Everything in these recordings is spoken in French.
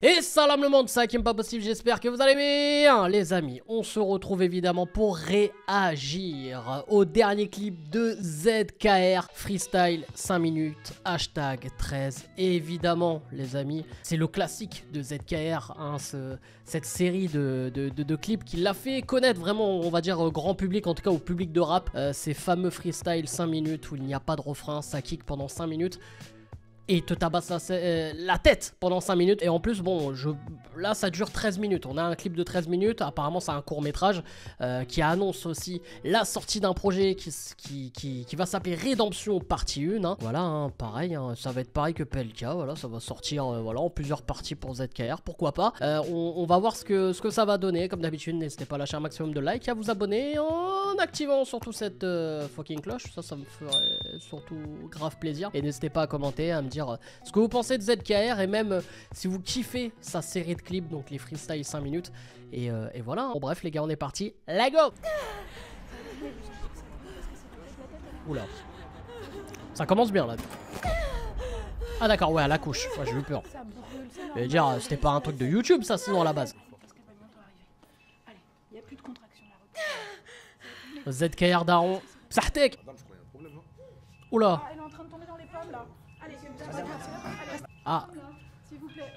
Et salam le monde, c'est Hakim Pas Possible, j'espère que vous allez bien les amis. On se retrouve évidemment pour réagir au dernier clip de ZKR Freestyle 5 minutes, hashtag 13. Et évidemment les amis, c'est le classique de ZKR, hein, cette série de clips qui l'a fait connaître vraiment, on va dire grand public, en tout cas au public de rap. Ces fameux freestyle 5 minutes où il n'y a pas de refrain, ça kick pendant 5 minutes. Et te tabasse la tête pendant 5 minutes. Et en plus, bon, là, ça dure 13 minutes. On a un clip de 13 minutes. Apparemment, c'est un court-métrage qui annonce aussi la sortie d'un projet qui va s'appeler Rédemption partie 1. Hein. Voilà, hein, pareil. Hein, ça va être pareil que PLK. Voilà, ça va sortir voilà, en plusieurs parties pour ZKR. Pourquoi pas. On va voir ce que ça va donner. Comme d'habitude, n'hésitez pas à lâcher un maximum de likes, à vous abonner en activant surtout cette fucking cloche. Ça me ferait surtout grave plaisir. Et n'hésitez pas à commenter, à me dire ce que vous pensez de ZKR et même si vous kiffez sa série de clips, donc les freestyle 5 minutes. Et voilà, bon, bref les gars, on est parti, let's go. Oula, ça commence bien là. Ah d'accord, ouais, à la couche, ouais, j'ai eu peur. Je vais dire, c'était pas un truc de YouTube ça sinon à la base. ZKR Daron, Psahtek. Oula. Elle est en train de tomber dans les pommes là. Allez, Ah. s'il vous plaît,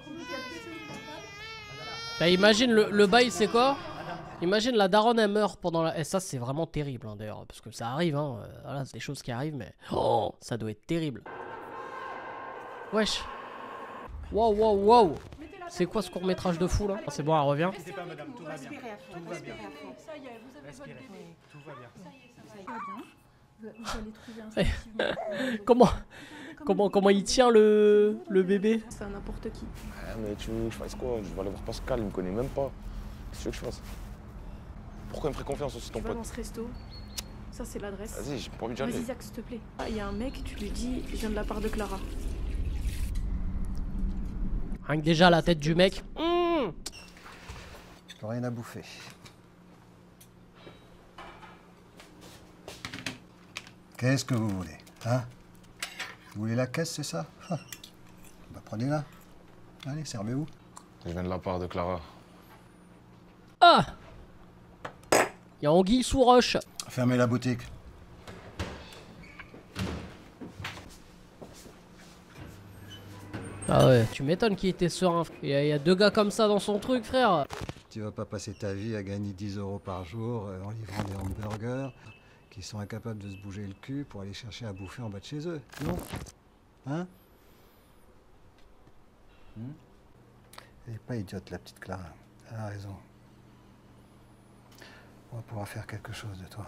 Bah, imagine le bail, c'est quoi? Imagine la daronne elle meurt pendant la. Et ça, c'est vraiment terrible hein, d'ailleurs, parce que ça arrive, hein. Voilà, c'est des choses qui arrivent, mais. Oh, ça doit être terrible. Wesh. Wow, wow, wow. C'est quoi ce court-métrage de fou là? C'est bon, elle revient. N'hésitez pas, madame, tout va bien. Tout va bien. Ça y est, vous avez votre bébé. Tout va bien. Ça y est, ça va bien. Vous allez trouver un Comment il tient le bébé? C'est à n'importe qui. Ah, mais tu veux que je fasse quoi? Je vais aller voir Pascal, il me connaît même pas. Qu'est-ce que tu veux que je fasse? Pourquoi il me ferait confiance aussi ton Tu vas pote? dans ce resto. Ça, c'est l'adresse. Vas-y, j'ai pas envie d'y aller. Vas-y, Zach, s'il te plaît. Il y a un mec, tu lui dis, je viens de la part de Clara. Rien que déjà la tête du mec. J'ai rien à bouffer. Qu'est-ce que vous voulez, hein? Vous voulez la caisse, c'est ça? Bah prenez-la. Allez, servez-vous. Je viens de la part de Clara. Ah! Il y a anguille sous roche. Fermez la boutique. Ah ouais, tu m'étonnes qu'il était serein. Il y a deux gars comme ça dans son truc, frère. Tu vas pas passer ta vie à gagner 10 € par jour en livrant des hamburgers qui sont incapables de se bouger le cul pour aller chercher à bouffer en bas de chez eux, non? Hein? Elle est pas idiote, la petite Clara. Elle a raison. On va pouvoir faire quelque chose de toi.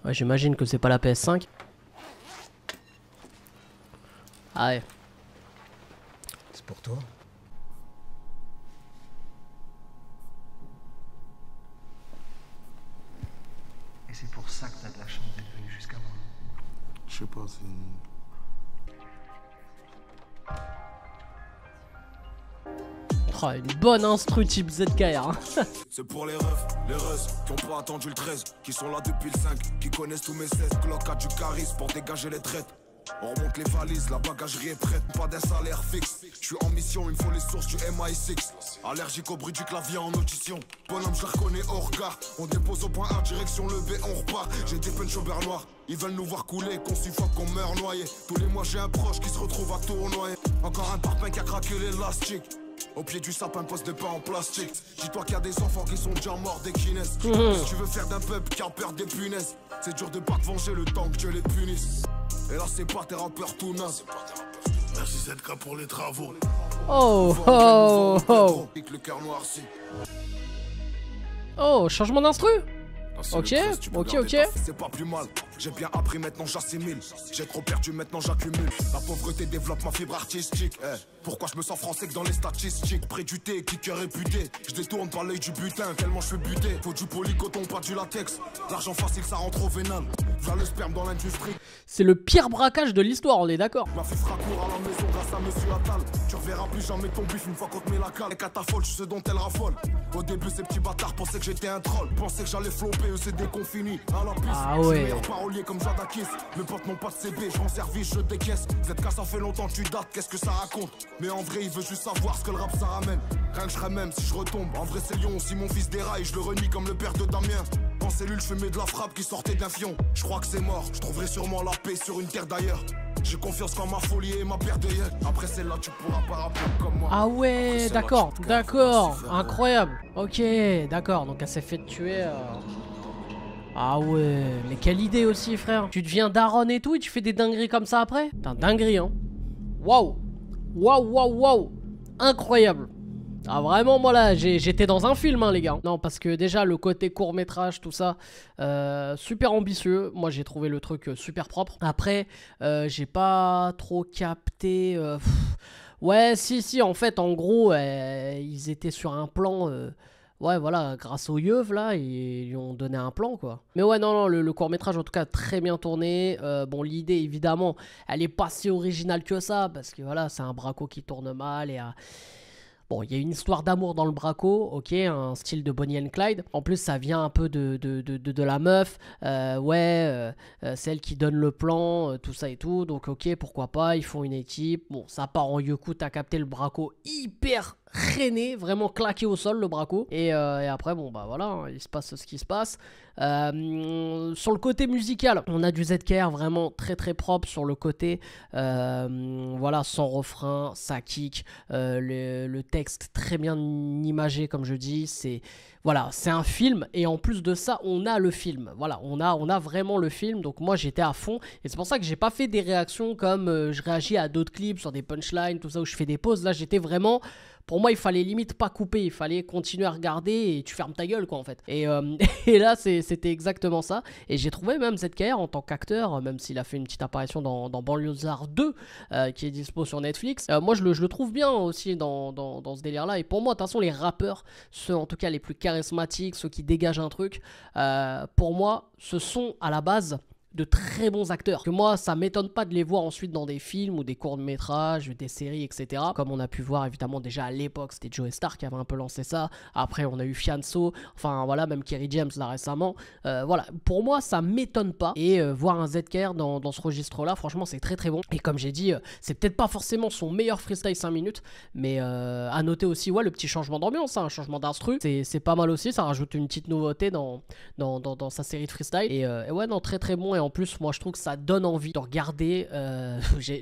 Ouais, j'imagine que c'est pas la PS5. Ah ouais. C'est pour toi. Et c'est pour ça que t'as de la chance d'être venu jusqu'à moi. Je sais pas, c'est... Oh, une bonne instru type ZKR. Hein. C'est pour les refs, les russes qui ont pas attendu le 13, qui sont là depuis le 5, qui connaissent tous mes 16, Glock a du charisme pour dégager les traites. On remonte les valises, la bagagerie est prête, pas d'un salaire fixe. Je suis en mission, il me faut les sources du MI6. Allergique au bruit du clavier en audition. Bonhomme, je la reconnais au regard. On dépose au point A, direction le B, on repart. J'ai des punch au beurre noir. Ils veulent nous voir couler, qu'on suffoque, qu'on meurt noyé. Tous les mois, j'ai un proche qui se retrouve à tournoyer. Encore un parpaing qui a craqué l'élastique. Au pied du sapin, poste de pain en plastique. Dis-toi qu'il y a des enfants qui sont déjà morts des kinès. Si tu veux faire d'un peuple qui a peur des punaises, c'est dur de pas te venger le temps que Dieu les punisse. Et là c'est pas tes rappeurs tout nazes. Merci ZK pour les travaux. Oh oh oh. Le cœur noirci. Oh, changement d'instru. Ok, ok. C'est pas plus mal, j'ai bien appris, maintenant j'assimile. J'ai trop perdu, maintenant j'accumule. La pauvreté développe ma fibre artistique. Pourquoi je me sens français que dans les statistiques? Près du thé, kicker réputé. Je détourne par l'œil du butin, tellement je suis buté. Faut du polycoton, pas du latex. L'argent facile, ça rentre au vénal. J'ai le sperme dans l'industrie. C'est le pire braquage de l'histoire, on est d'accord. Ma fille fera court à la maison grâce à monsieur Attal. Tu reverras plus jamais ton bif une fois qu'on te met la cale. Et catafole, je sais ce dont elle raffole. Au début, ces petits bâtards pensaient que j'étais un troll. Pensaient que j'allais flopper, eux c'est déconfini. À la piste, ah ouais. Ouais. Meilleur parolier comme Jadakis. Mes potes n'ont pas de CB, je rends service, je décaisse. ZK, ça fait longtemps que tu dates, qu'est-ce que ça raconte? Mais en vrai, il veut juste savoir ce que le rap ça ramène. Rien que je serais même si je retombe. En vrai, c'est Lyon, si mon fils déraille, je le renie comme le père de Damien. En cellule, je fumais de la frappe qui sortait d'un fion. Je crois que c'est mort, je trouverai sûrement la paix sur une terre d'ailleurs. J'ai confiance qu'en ma folie et ma paire de yeux. Après celle-là, tu pourras pas rapper comme moi. Ah ouais, d'accord, d'accord, incroyable. Ok, d'accord, donc elle s'est fait tuer. Ah ouais, mais quelle idée aussi, frère. Tu deviens daronne et tout et tu fais des dingueries comme ça après? Putain, dinguerie, hein. Waouh, waouh, waouh, waouh, incroyable. Ah vraiment, moi là j'étais dans un film hein, les gars. Non parce que déjà le côté court métrage tout ça super ambitieux. Moi j'ai trouvé le truc super propre. Après j'ai pas trop capté ouais si en fait en gros ils étaient sur un plan ouais voilà grâce au yeuve là ils lui ont donné un plan quoi. Mais ouais non le court métrage en tout cas très bien tourné. Bon l'idée évidemment elle est pas si originale que ça parce que voilà c'est un braco qui tourne mal et bon, il y a une histoire d'amour dans le braco, ok, un style de Bonnie and Clyde. En plus, ça vient un peu de la meuf, celle qui donne le plan, tout ça et tout. Donc, ok, pourquoi pas, ils font une équipe. Bon, ça part en Yoku, t'as capté le braco hyper rené, vraiment claqué au sol le braco. Et après, bon, bah voilà, hein, il se passe ce qui se passe. Sur le côté musical, on a du ZKR vraiment très très propre sur le côté, voilà, sans refrain, ça kick, le texte très bien imagé comme je dis, c'est voilà, c'est un film et en plus de ça, on a le film. Voilà, on a vraiment le film. Donc moi, j'étais à fond et c'est pour ça que j'ai pas fait des réactions comme je réagis à d'autres clips sur des punchlines, tout ça où je fais des pauses. Là, j'étais vraiment pour moi, il fallait limite pas couper, il fallait continuer à regarder et tu fermes ta gueule quoi en fait. Et là, c'était exactement ça. Et j'ai trouvé même ZKR en tant qu'acteur, même s'il a fait une petite apparition dans Banlieusard 2 qui est dispo sur Netflix. Moi, je le trouve bien aussi dans ce délire-là. Et pour moi, de toute façon, les rappeurs, ceux en tout cas les plus charismatiques, ceux qui dégagent un truc, pour moi, ce sont à la base de très bons acteurs. Que moi, ça m'étonne pas de les voir ensuite dans des films ou des courts-métrages, des séries, etc. Comme on a pu voir évidemment déjà à l'époque, c'était Joe Star qui avait un peu lancé ça. Après, on a eu Fianso, enfin voilà, même Kerry James là récemment. Voilà, pour moi, ça m'étonne pas. Et voir un ZKR dans ce registre-là, franchement, c'est très très bon. Et comme j'ai dit, c'est peut-être pas forcément son meilleur freestyle 5 minutes, mais à noter aussi, ouais, le petit changement d'ambiance, hein, un changement d'instru, c'est pas mal aussi. Ça rajoute une petite nouveauté dans sa série de freestyle. Et ouais, non, très très bon. Et en plus, moi, je trouve que ça donne envie de regarder,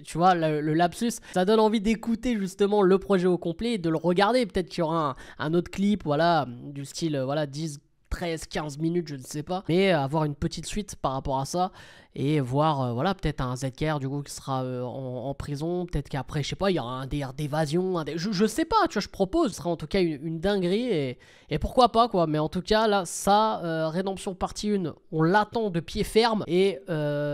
tu vois, le lapsus, ça donne envie d'écouter justement le projet au complet et de le regarder. Peut-être qu'il y aura un autre clip, voilà, du style, voilà, 10, 13, 15 minutes, je ne sais pas. Mais avoir une petite suite par rapport à ça et voir, voilà, peut-être un ZKR du coup qui sera en prison. Peut-être qu'après, je sais pas, il y aura un DR d'évasion. Je sais pas, tu vois, je propose. Ce sera en tout cas une dinguerie et pourquoi pas, quoi. Mais en tout cas, là, ça, Rédemption partie 1, on l'attend de pied ferme. Et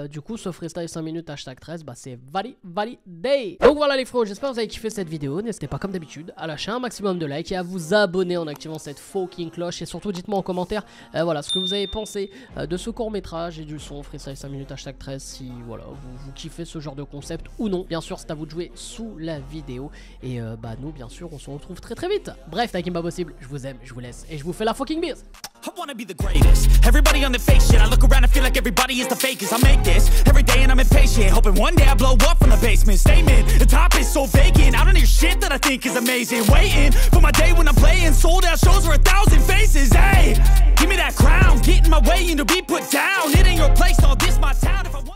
du coup, ce freestyle 5 minutes hashtag 13, bah c'est validé. Donc voilà les frérots, j'espère que vous avez kiffé cette vidéo. N'hésitez pas comme d'habitude à lâcher un maximum de likes et à vous abonner en activant cette fucking cloche. Et surtout, dites-moi en commentaire, voilà, ce que vous avez pensé de ce court métrage et du son freestyle 5 minutes hashtag 13, si voilà, vous kiffez ce genre de concept ou non. Bien sûr, c'est à vous de jouer sous la vidéo. Et bah nous, bien sûr, on se retrouve très très vite. Bref, Takim pas possible, je vous aime, je vous laisse et je vous fais la fucking bise. I wanna be the greatest. Everybody on the fake shit. I look around and feel like everybody is the fakest. I make this every day and I'm impatient, hoping one day I blow up from the basement. Statement, the top is so vacant. I don't hear shit that I think is amazing. Waiting for my day when I'm playing sold out shows for 1,000 faces. Hey, give me that crown, get in my way and to be put down. It ain't your place, all this my town. If I want